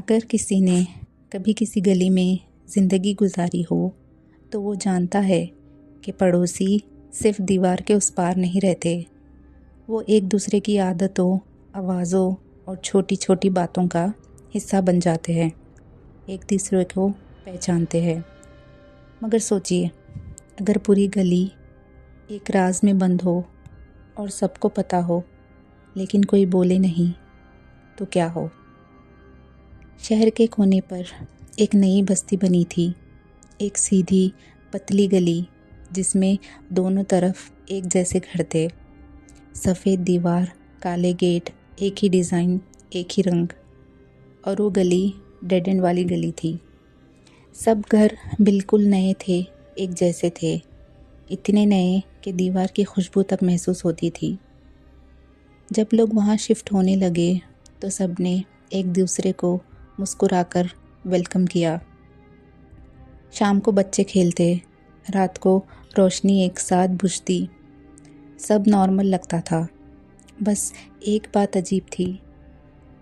अगर किसी ने कभी किसी गली में ज़िंदगी गुजारी हो तो वो जानता है कि पड़ोसी सिर्फ दीवार के उस पार नहीं रहते, वो एक दूसरे की आदतों, आवाज़ों और छोटी छोटी बातों का हिस्सा बन जाते हैं, एक दूसरे को पहचानते हैं। मगर सोचिए, अगर पूरी गली एक राज में बंद हो और सबको पता हो लेकिन कोई बोले नहीं तो क्या हो। शहर के कोने पर एक नई बस्ती बनी थी, एक सीधी पतली गली जिसमें दोनों तरफ एक जैसे घर थे। सफ़ेद दीवार, काले गेट, एक ही डिज़ाइन, एक ही रंग। और वो गली डेड एंड वाली गली थी। सब घर बिल्कुल नए थे, एक जैसे थे, इतने नए कि दीवार की खुशबू तक महसूस होती थी। जब लोग वहाँ शिफ्ट होने लगे तो सब ने एक दूसरे को मुस्कुराकर वेलकम किया। शाम को बच्चे खेलते, रात को रोशनी एक साथ बुझती, सब नॉर्मल लगता था। बस एक बात अजीब थी,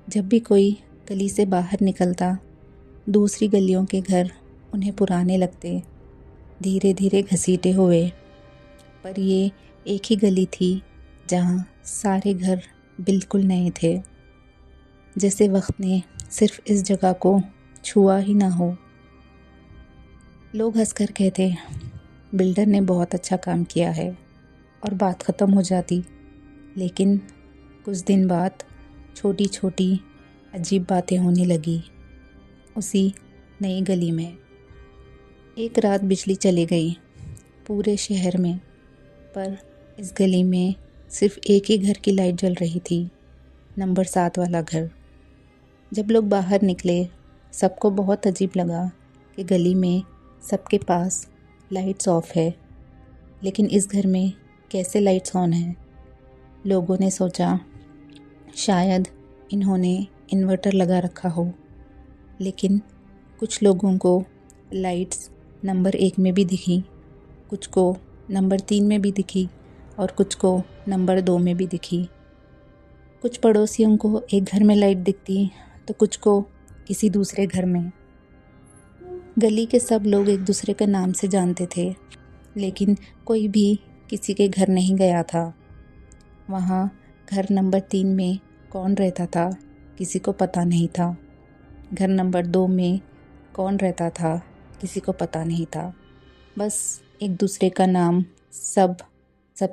जब भी कोई गली से बाहर निकलता दूसरी गलियों के घर उन्हें पुराने लगते, धीरे धीरे घसीटे हुए। पर ये एक ही गली थी जहाँ सारे घर बिल्कुल नए थे, जैसे वक्त ने सिर्फ इस जगह को छुआ ही ना हो। लोग हंसकर कहते, बिल्डर ने बहुत अच्छा काम किया है, और बात ख़त्म हो जाती। लेकिन कुछ दिन बाद छोटी छोटी अजीब बातें होने लगी उसी नई गली में। एक रात बिजली चली गई पूरे शहर में, पर इस गली में सिर्फ एक ही घर की लाइट जल रही थी, नंबर 7 वाला घर। जब लोग बाहर निकले सबको बहुत अजीब लगा कि गली में सबके पास लाइट्स ऑफ है, लेकिन इस घर में कैसे लाइट्स ऑन है। लोगों ने सोचा शायद इन्होंने इन्वर्टर लगा रखा हो, लेकिन कुछ लोगों को लाइट्स नंबर 1 में भी दिखी, कुछ को नंबर 3 में भी दिखी और कुछ को नंबर 2 में भी दिखी। कुछ पड़ोसियों को एक घर में लाइट दिखती तो कुछ को किसी दूसरे घर में। गली के सब लोग एक दूसरे के नाम से जानते थे, लेकिन कोई भी किसी के घर नहीं गया था। वहाँ घर नंबर 3 में कौन रहता था किसी को पता नहीं था, घर नंबर 2 में कौन रहता था किसी को पता नहीं था। बस एक दूसरे का नाम सब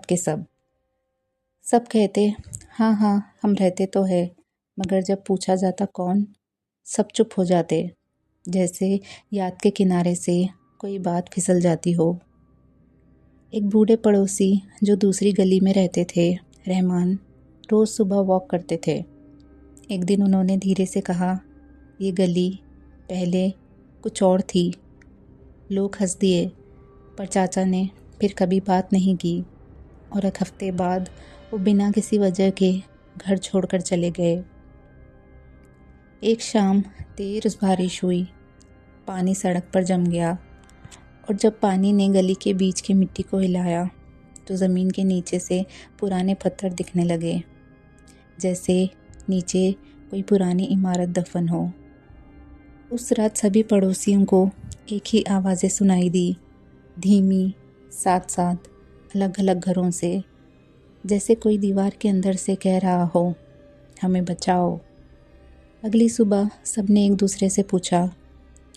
के सब कहते, हाँ हाँ हम रहते तो है, मगर जब पूछा जाता कौन, सब चुप हो जाते, जैसे याद के किनारे से कोई बात फिसल जाती हो। एक बूढ़े पड़ोसी जो दूसरी गली में रहते थे, रहमान, रोज़ सुबह वॉक करते थे। एक दिन उन्होंने धीरे से कहा, ये गली पहले कुछ और थी। लोग हंस दिए, पर चाचा ने फिर कभी बात नहीं की, और एक हफ्ते बाद वो बिना किसी वजह के घर छोड़कर चले गए। एक शाम तेज बारिश हुई, पानी सड़क पर जम गया, और जब पानी ने गली के बीच की मिट्टी को हिलाया तो ज़मीन के नीचे से पुराने पत्थर दिखने लगे, जैसे नीचे कोई पुरानी इमारत दफन हो। उस रात सभी पड़ोसियों को एक ही आवाज़ें सुनाई दी, धीमी, साथ साथ, अलग अलग घरों से, जैसे कोई दीवार के अंदर से कह रहा हो, हमें बचाओ। अगली सुबह सबने एक दूसरे से पूछा,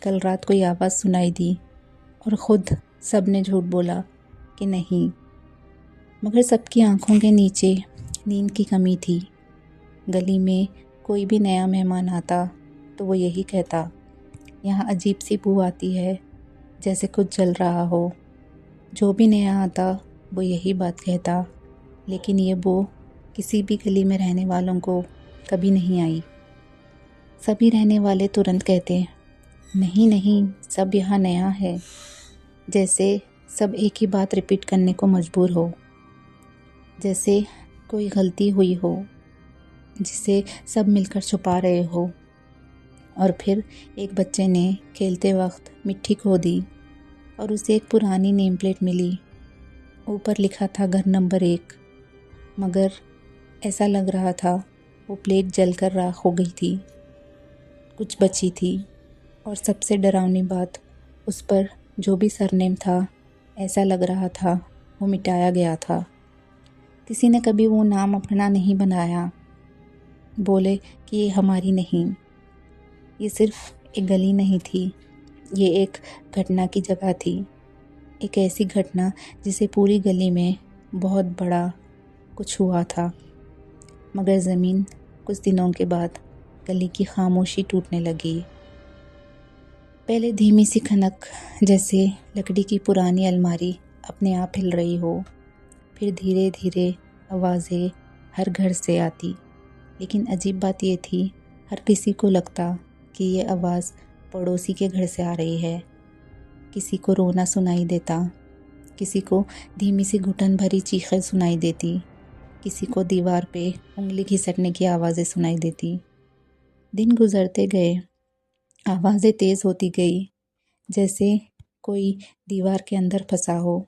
कल रात कोई आवाज़ सुनाई दी, और ख़ुद सब ने झूठ बोला कि नहीं। मगर सबकी आंखों के नीचे नींद की कमी थी। गली में कोई भी नया मेहमान आता तो वो यही कहता, यहाँ अजीब सी बू आती है, जैसे कुछ जल रहा हो। जो भी नया आता वो यही बात कहता, लेकिन ये बू किसी भी गली में रहने वालों को कभी नहीं आई। सभी रहने वाले तुरंत कहते, नहीं नहीं, सब यहाँ नया है, जैसे सब एक ही बात रिपीट करने को मजबूर हो, जैसे कोई गलती हुई हो जिसे सब मिलकर छुपा रहे हो। और फिर एक बच्चे ने खेलते वक्त मिट्टी खो दी और उसे एक पुरानी नेम प्लेट मिली, ऊपर लिखा था घर नंबर 1, मगर ऐसा लग रहा था वो प्लेट जलकर राख हो गई थी। कुछ बची थी। और सबसे डरावनी बात, उस पर जो भी सरनेम था, ऐसा लग रहा था वो मिटाया गया था। किसी ने कभी वो नाम अपना नहीं बनाया। बोले कि ये हमारी नहीं। ये सिर्फ एक गली नहीं थी, ये एक घटना की जगह थी। एक ऐसी घटना जिसे पूरी गली में बहुत बड़ा कुछ हुआ था। मगर ज़मीन कुछ दिनों के बाद गली की खामोशी टूटने लगी। पहले धीमी सी खनक, जैसे लकड़ी की पुरानी अलमारी अपने आप हिल रही हो। फिर धीरे धीरे आवाज़ें हर घर से आती। लेकिन अजीब बात ये थी, हर किसी को लगता कि ये आवाज़ पड़ोसी के घर से आ रही है। किसी को रोना सुनाई देता, किसी को धीमी सी घुटन भरी चीखें सुनाई देती, किसी को दीवार पे उंगली घिसटने की आवाज़ें सुनाई देती। दिन गुजरते गए, आवाज़ें तेज़ होती गई, जैसे कोई दीवार के अंदर फंसा हो,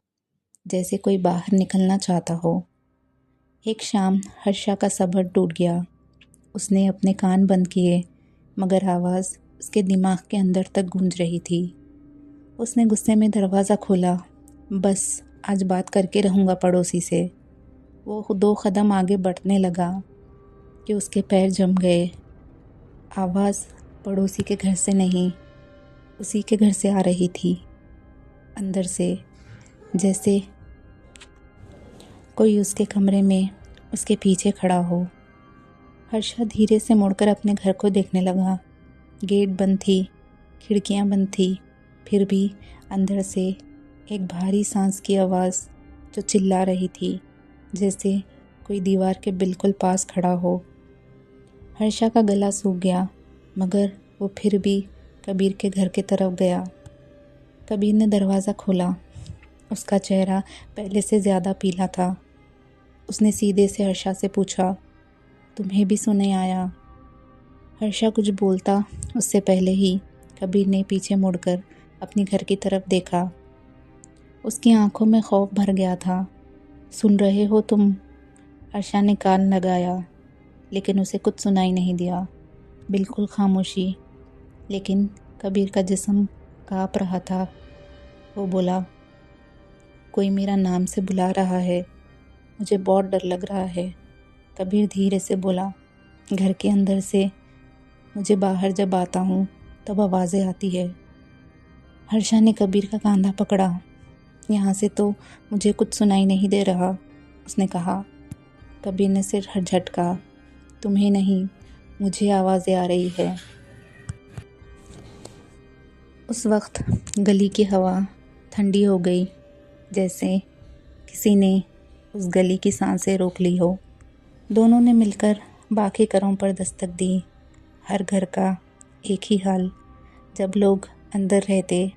जैसे कोई बाहर निकलना चाहता हो। एक शाम हर्षा का सब्र टूट गया। उसने अपने कान बंद किए, मगर आवाज़ उसके दिमाग के अंदर तक गूंज रही थी। उसने गुस्से में दरवाज़ा खोला। बस आज बात करके रहूँगा पड़ोसी से। वो 2 कदम आगे बढ़ने लगा कि उसके पैर जम गए। आवाज़ पड़ोसी के घर से नहीं, उसी के घर से आ रही थी, अंदर से, जैसे कोई उसके कमरे में उसके पीछे खड़ा हो। हर्षा धीरे से मुड़कर अपने घर को देखने लगा। गेट बंद थी, खिड़कियां बंद थी, फिर भी अंदर से एक भारी सांस की आवाज़ जो चिल्ला रही थी, जैसे कोई दीवार के बिल्कुल पास खड़ा हो। हर्षा का गला सूख गया, मगर वो फिर भी कबीर के घर की तरफ गया। कबीर ने दरवाज़ा खोला। उसका चेहरा पहले से ज़्यादा पीला था। उसने सीधे से हर्षा से पूछा, तुम्हें भी सुने आया? हर्षा कुछ बोलता उससे पहले ही कबीर ने पीछे मुड़कर अपनी घर की तरफ देखा। उसकी आंखों में खौफ भर गया था। सुन रहे हो तुम? हर्षा ने कान लगाया, लेकिन उसे कुछ सुनाई नहीं दिया। बिल्कुल खामोशी। लेकिन कबीर का जिस्म काँप रहा था। वो बोला, कोई मेरा नाम से बुला रहा है, मुझे बहुत डर लग रहा है। कबीर धीरे से बोला, घर के अंदर से। मुझे बाहर जब आता हूँ तब आवाज़ें आती है। हर्षा ने कबीर का कंधा पकड़ा। यहाँ से तो मुझे कुछ सुनाई नहीं दे रहा, उसने कहा। कबीर ने सिर झटका। तुम्हें नहीं, मुझे आवाज़ें आ रही है। उस वक्त गली की हवा ठंडी हो गई, जैसे किसी ने उस गली की सांसें रोक ली हो। दोनों ने मिलकर बाकी घरों पर दस्तक दी। हर घर का एक ही हाल। जब लोग अंदर रहते,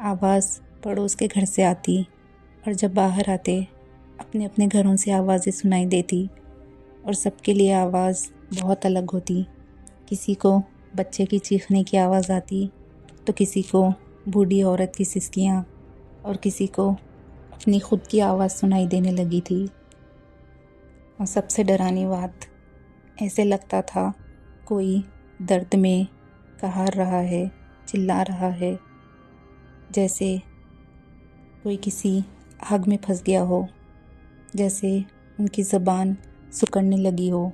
आवाज़ पड़ोस के घर से आती, और जब बाहर आते, अपने अपने घरों से आवाज़ें सुनाई देती। और सबके लिए आवाज़ बहुत अलग होती। किसी को बच्चे की चीखने की आवाज़ आती, तो किसी को बूढ़ी औरत की सिसकियाँ, और किसी को अपनी खुद की आवाज़ सुनाई देने लगी थी। और सबसे डरावनी बात, ऐसे लगता था कोई दर्द में कहार रहा है, चिल्ला रहा है, जैसे कोई किसी आग में फंस गया हो, जैसे उनकी ज़बान सिकुड़ने लगी हो।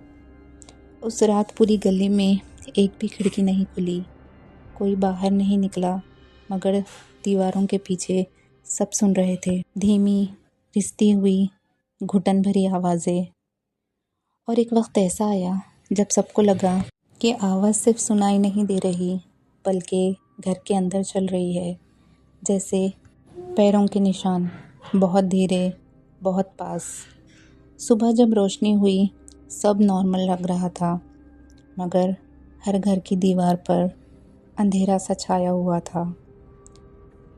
उस रात पूरी गली में एक भी खिड़की नहीं खुली, कोई बाहर नहीं निकला, मगर दीवारों के पीछे सब सुन रहे थे। धीमी, रिसती हुई, घुटन भरी आवाज़ें। और एक वक्त ऐसा आया जब सबको लगा कि आवाज़ सिर्फ सुनाई नहीं दे रही, बल्कि घर के अंदर चल रही है, जैसे पैरों के निशान, बहुत धीरे, बहुत पास। सुबह जब रोशनी हुई, सब नॉर्मल लग रहा था, मगर हर घर की दीवार पर अंधेरा सा छाया हुआ था।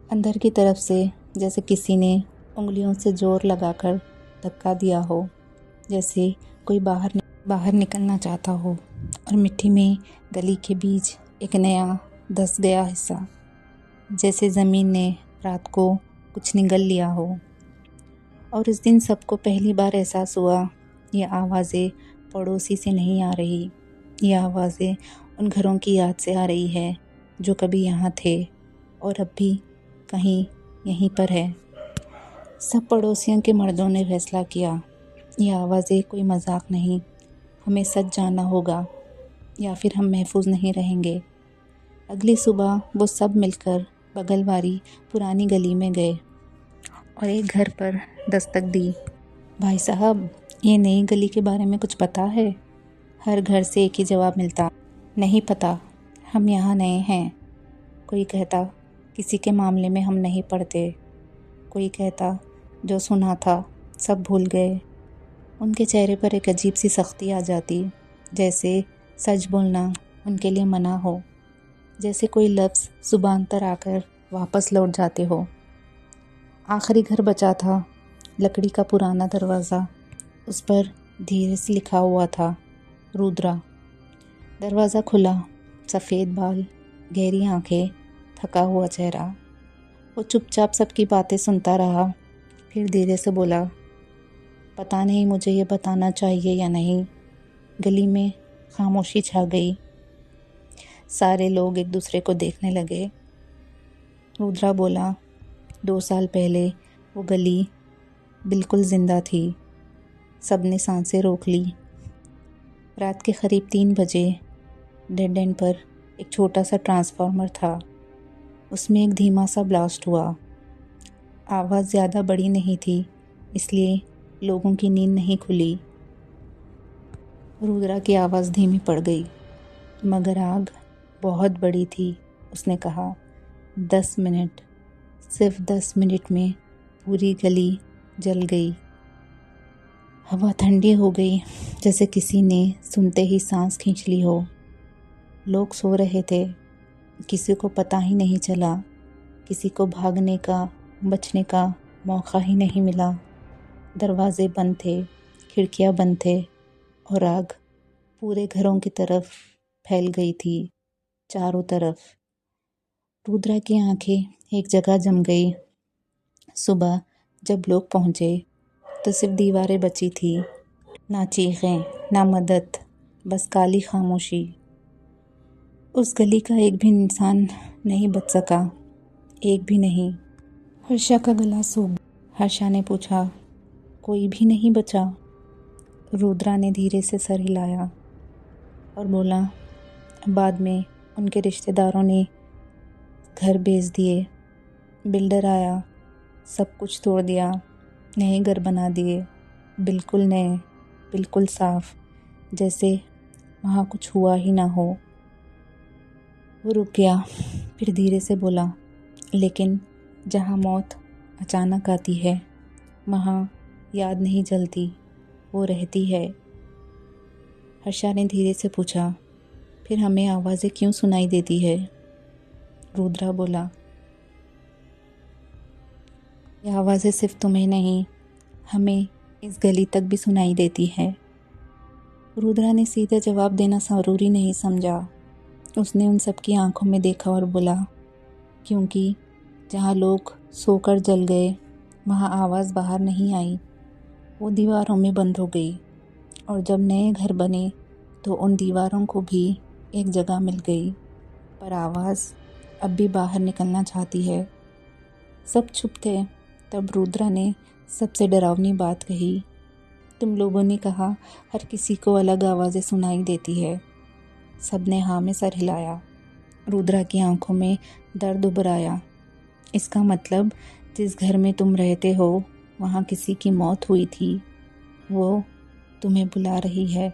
अंदर की तरफ से जैसे किसी ने उंगलियों से जोर लगाकर धक्का दिया हो, जैसे कोई बाहर निकलना चाहता हो, और मिट्टी में गली के बीच एक नया धंस गया हिस्सा, जैसे ज़मीन ने रात को कुछ निगल लिया हो। और इस दिन सबको पहली बार एहसास हुआ, ये आवाज़ें पड़ोसी से नहीं आ रही, ये आवाज़ें उन घरों की याद से आ रही है जो कभी यहाँ थे और अब भी कहीं यहीं पर है। सब पड़ोसियों के मर्दों ने फैसला किया, ये आवाज़ें कोई मजाक नहीं, हमें सच जानना होगा या फिर हम महफूज नहीं रहेंगे। अगली सुबह वो सब मिलकर बगल वाली पुरानी गली में गए और एक घर पर दस्तक दी। भाई साहब, ये नई गली के बारे में कुछ पता है? हर घर से एक ही जवाब मिलता, नहीं पता, हम यहाँ नए हैं। कोई कहता, किसी के मामले में हम नहीं पढ़ते। कोई कहता, जो सुना था सब भूल गए। उनके चेहरे पर एक अजीब सी सख्ती आ जाती, जैसे सच बोलना उनके लिए मना हो, जैसे कोई लफ्ज़ ज़ुबान पर आकर वापस लौट जाते हो। आखिरी घर बचा था, लकड़ी का पुराना दरवाज़ा, उस पर धीरे से लिखा हुआ था, रुद्रा। दरवाज़ा खुला, सफ़ेद बाल, गहरी आंखें, थका हुआ चेहरा। वो चुपचाप सबकी बातें सुनता रहा, फिर धीरे से बोला, पता नहीं मुझे ये बताना चाहिए या नहीं। गली में खामोशी छा गई। सारे लोग एक दूसरे को देखने लगे। रुद्रा बोला, 2 साल पहले वो गली बिल्कुल जिंदा थी। सबने सांसें रोक ली। रात के करीब 3 बजे डेड एंड पर एक छोटा सा ट्रांसफार्मर था। उसमें एक धीमा सा ब्लास्ट हुआ। आवाज़ ज़्यादा बड़ी नहीं थी, इसलिए लोगों की नींद नहीं खुली। रुद्रा की आवाज़ धीमी पड़ गई, मगर आग बहुत बड़ी थी। उसने कहा, 10 मिनट, सिर्फ 10 मिनट में पूरी गली जल गई। हवा ठंडी हो गई, जैसे किसी ने सुनते ही सांस खींच ली हो। लोग सो रहे थे, किसी को पता ही नहीं चला, किसी को भागने का, बचने का मौका ही नहीं मिला। दरवाजे बंद थे, खिड़कियां बंद थे और आग पूरे घरों की तरफ फैल गई थी, चारों तरफ। रुद्रा की आंखें एक जगह जम गई। सुबह जब लोग पहुंचे तो सिर्फ दीवारें बची थी, ना चीखें, ना मदद, बस काली खामोशी। उस गली का एक भी इंसान नहीं बच सका, एक भी नहीं। हर्षा का गला सूख। हर्षा ने पूछा, कोई भी नहीं बचा? रुद्रा ने धीरे से सर हिलाया और बोला, बाद में उनके रिश्तेदारों ने घर बेच दिए। बिल्डर आया, सब कुछ तोड़ दिया, नए घर बना दिए, बिल्कुल नए, बिल्कुल साफ, जैसे वहाँ कुछ हुआ ही ना हो। वो रुक गया, फिर धीरे से बोला, लेकिन जहाँ मौत अचानक आती है वहाँ याद नहीं जलती, वो रहती है। हर्षा ने धीरे से पूछा, फिर हमें आवाज़ें क्यों सुनाई देती है? रुद्रा बोला, ये आवाज़ें सिर्फ तुम्हें नहीं, हमें इस गली तक भी सुनाई देती है। रुद्रा ने सीधे जवाब देना ज़रूरी नहीं समझा। उसने उन सब की आंखों में देखा और बोला, क्योंकि जहाँ लोग सोकर जल गए वहाँ आवाज़ बाहर नहीं आई, वो दीवारों में बंद हो गई। और जब नए घर बने तो उन दीवारों को भी एक जगह मिल गई, पर आवाज़ अब भी बाहर निकलना चाहती है। सब चुप थे। तब रुद्रा ने सबसे डरावनी बात कही, तुम लोगों ने कहा हर किसी को अलग आवाज़ें सुनाई देती है। सबने हाँ में सर हिलाया। रुद्रा की आंखों में दर्द उभर आया। इसका मतलब जिस घर में तुम रहते हो वहाँ किसी की मौत हुई थी, वो तुम्हें बुला रही है।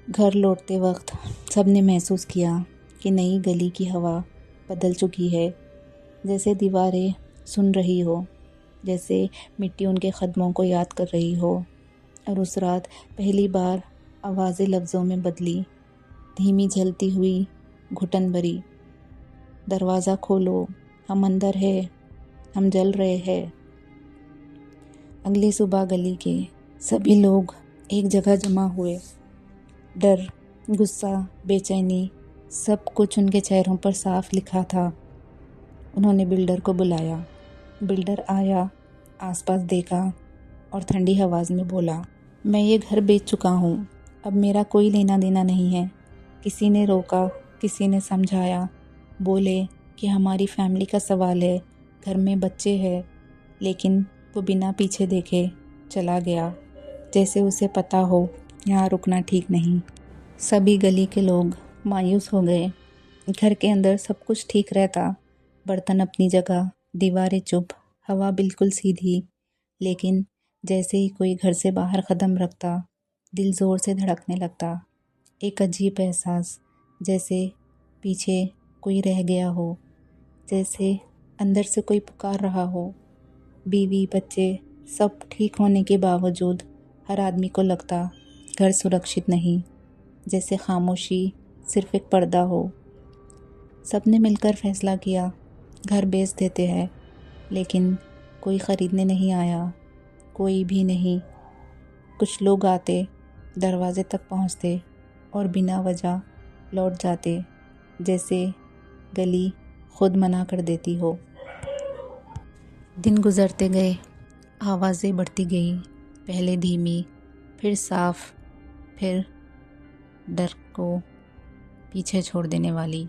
घर लौटते वक्त सबने महसूस किया कि नई गली की हवा बदल चुकी है, जैसे दीवारें सुन रही हो, जैसे मिट्टी उनके कदमों को याद कर रही हो। और उस रात पहली बार आवाज़ें लफ्ज़ों में बदली, धीमी जलती हुई, घुटन भरी। दरवाज़ा खोलो, हम अंदर है, हम जल रहे हैं। अगली सुबह गली के सभी लोग एक जगह जमा हुए। डर, गुस्सा, बेचैनी, सब कुछ उनके चेहरों पर साफ लिखा था। उन्होंने बिल्डर को बुलाया। बिल्डर आया, आसपास देखा और ठंडी आवाज़ में बोला, मैं ये घर बेच चुका हूँ, अब मेरा कोई लेना देना नहीं है, किसी ने रोका, किसी ने समझाया, बोले कि हमारी फैमिली का सवाल है, घर में बच्चे हैं, लेकिन वो बिना पीछे देखे चला गया, जैसे उसे पता हो यहाँ रुकना ठीक नहीं। सभी गली के लोग मायूस हो गए। घर के अंदर सब कुछ ठीक रहता, बर्तन अपनी जगह, दीवारें चुप, हवा बिल्कुल सीधी, लेकिन जैसे ही कोई घर से बाहर कदम रखता, दिल ज़ोर से धड़कने लगता। एक अजीब एहसास, जैसे पीछे कोई रह गया हो, जैसे अंदर से कोई पुकार रहा हो। बीवी, बच्चे सब ठीक होने के बावजूद हर आदमी को लगता घर सुरक्षित नहीं, जैसे खामोशी सिर्फ एक पर्दा हो। सबने मिलकर फैसला किया, घर बेच देते हैं, लेकिन कोई ख़रीदने नहीं आया, कोई भी नहीं। कुछ लोग आते, दरवाजे तक पहुंचते और बिना वजह लौट जाते, जैसे गली खुद मना कर देती हो। दिन गुजरते गए, आवाज़ें बढ़ती गई, पहले धीमी, फिर साफ, फिर डर को पीछे छोड़ देने वाली।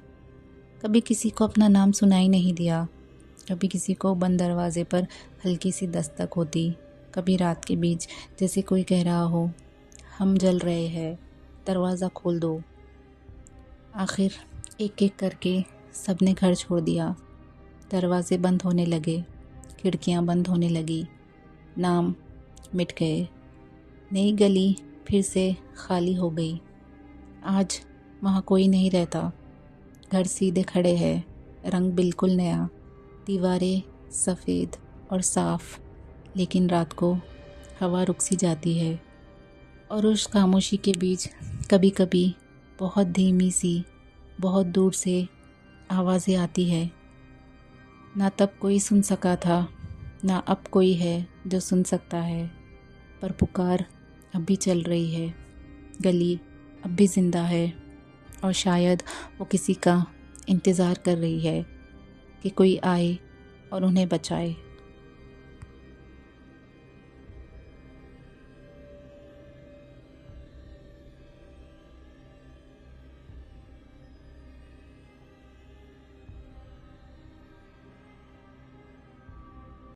कभी किसी को अपना नाम सुनाई नहीं दिया, कभी किसी को बंद दरवाजे पर हल्की सी दस्तक होती, कभी रात के बीच जैसे कोई कह रहा हो, हम जल रहे हैं, दरवाज़ा खोल दो। आखिर एक एक करके सबने घर छोड़ दिया, दरवाजे बंद होने लगे, खिड़कियां बंद होने लगी, नाम मिट गए। नई गली फिर से खाली हो गई। आज वहाँ कोई नहीं रहता। घर सीधे खड़े हैं, रंग बिल्कुल नया, दीवारें सफ़ेद और साफ, लेकिन रात को हवा रुक सी जाती है और उस खामोशी के बीच कभी कभी बहुत धीमी सी, बहुत दूर से आवाज़ें आती है। ना तब कोई सुन सका था, ना अब कोई है जो सुन सकता है, पर पुकार अब भी चल रही है। गली अब भी ज़िंदा है और शायद वो किसी का इंतज़ार कर रही है कि कोई आए और उन्हें बचाए।